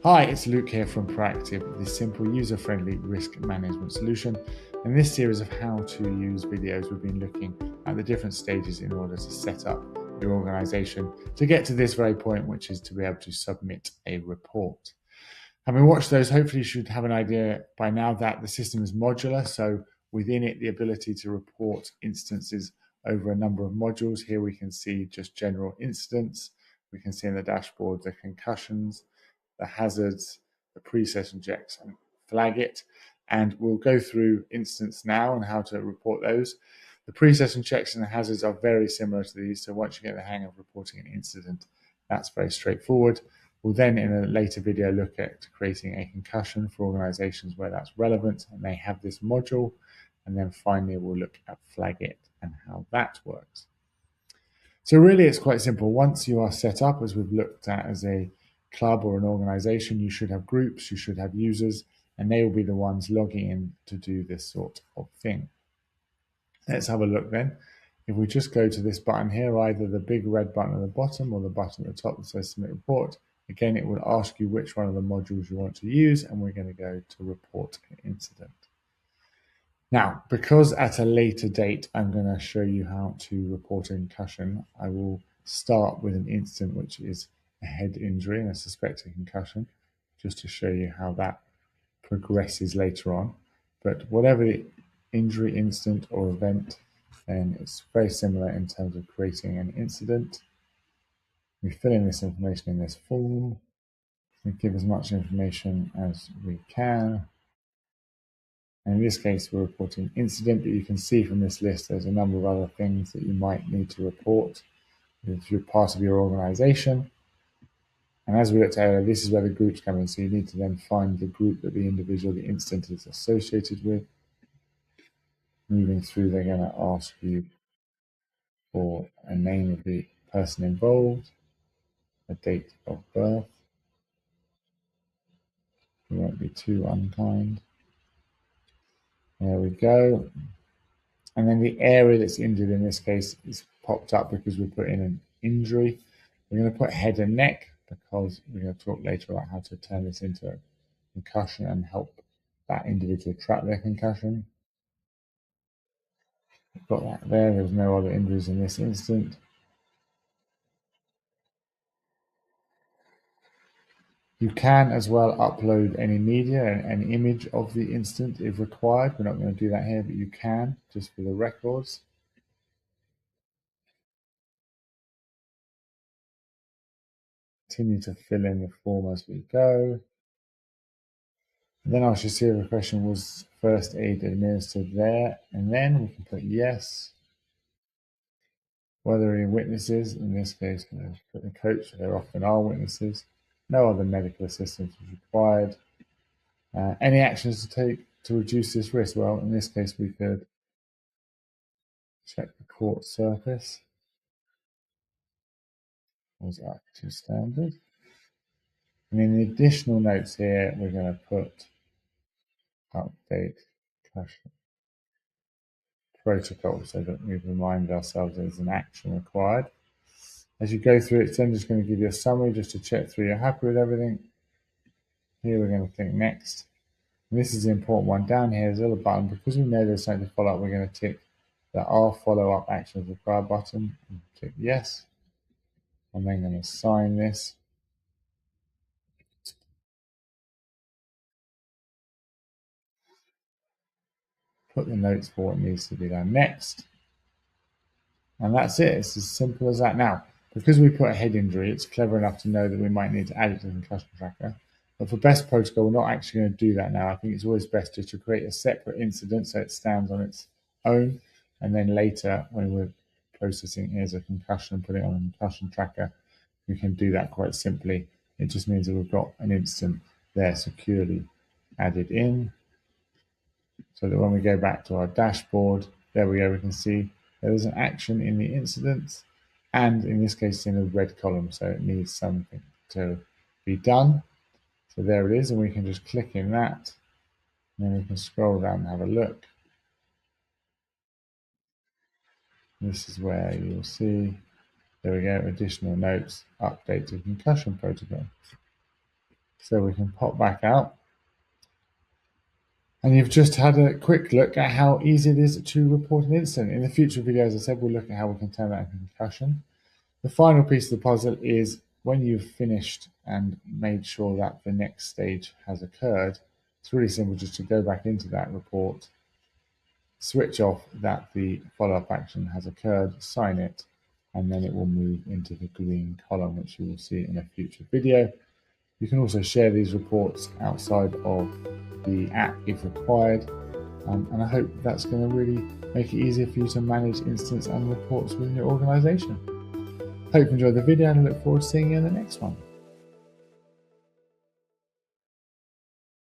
Hi, it's Luke here from Proactive, the simple user-friendly risk management solution. In this series of how to use videos, we've been looking at the different stages in order to set up your organization to get to this very point, which is to be able to submit a report. Having watched those, hopefully you should have an idea by now that the system is modular. So within it, the ability to report instances over a number of modules. Here we can see just general incidents. We can see in the dashboard the concussions, the hazards, the pre-session checks, and flag it. And we'll go through instance now and how to report those. The pre-session checks and the hazards are very similar to these. So once you get the hang of reporting an incident, that's very straightforward. We'll then, in a later video, look at creating a concussion for organizations where that's relevant and they have this module. And then finally, we'll look at flag it and how that works. So really, it's quite simple. Once you are set up, as we've looked at as a club or an organization, you should have groups, you should have users, and they will be the ones logging in to do this sort of thing. Let's have a look then. If we just go to this button here, either the big red button at the bottom or the button at the top that says submit report, again, it will ask you which one of the modules you want to use, and we're going to go to report an incident. Now, because at a later date, I'm going to show you how to report a concussion, I will start with an incident which is a head injury and a suspected concussion, just to show you how that progresses later on. But whatever the injury, incident, or event, then it's very similar in terms of creating an incident. We fill in this information in this form. We give as much information as we can. And in this case, we're reporting incident, but you can see from this list there's a number of other things that you might need to report if you're part of your organization. And as we looked at earlier, this is where the groups come in. So you need to then find the group that the individual, the incident is associated with. Moving through, they're going to ask you for a name of the person involved, a date of birth. We won't be too unkind. There we go. And then the area that's injured in this case is popped up because we put in an injury. We're going to put head and neck because we're going to talk later about how to turn this into a concussion and help that individual track their concussion. We've got that there. There's no other injuries in this instant. You can as well upload any media and an image of the incident if required. We're not going to do that here, but you can just for the records. Continue to fill in the form as we go. And then I should see if the question was first aid administered there, and then we can put yes. Were there any witnesses? In this case, put the coach, there often are witnesses. No other medical assistance is required. Any actions to take to reduce this risk? Well, in this case, we could check the court surface. Was up to standard. And in the additional notes here, we're going to put update concussion protocol so that we remind ourselves there's an action required. As you go through it, it's then just going to give you a summary just to check through you're happy with everything. Here we're going to click next. And this is the important one. Down here is a little button. Because we know there's something to follow up, we're going to tick the R follow-up actions required button and click yes. I'm then going to sign this. Put the notes for what needs to be done next. And that's it. It's as simple as that. Now, because we put a head injury, it's clever enough to know that we might need to add it to the concussion tracker. But for best protocol, we're not actually going to do that now. I think it's always best just to create a separate incident so it stands on its own. And then later, when we're processing here's a concussion and putting it on a concussion tracker, we can do that quite simply. It just means that we've got an incident there securely added in. So that when we go back to our dashboard, there we go, we can see there is an action in the incident, and in this case, it's in a red column, so it needs something to be done. So there it is, and we can just click in that, and then we can scroll down and have a look. This is where you'll see, there we go, additional notes, update to concussion protocol. So we can pop back out. And you've just had a quick look at how easy it is to report an incident. In the future video, as I said, we'll look at how we can turn that into concussion. The final piece of the puzzle is when you've finished and made sure that the next stage has occurred, it's really simple just to go back into that report, switch off that the follow-up action has occurred, sign it, and then it will move into the green column, which you will see in a future video. You can also share these reports outside of the app if required, and I hope that's going to really make it easier for you to manage incidents and reports within your organisation. Hope you enjoyed the video and I look forward to seeing you in the next one.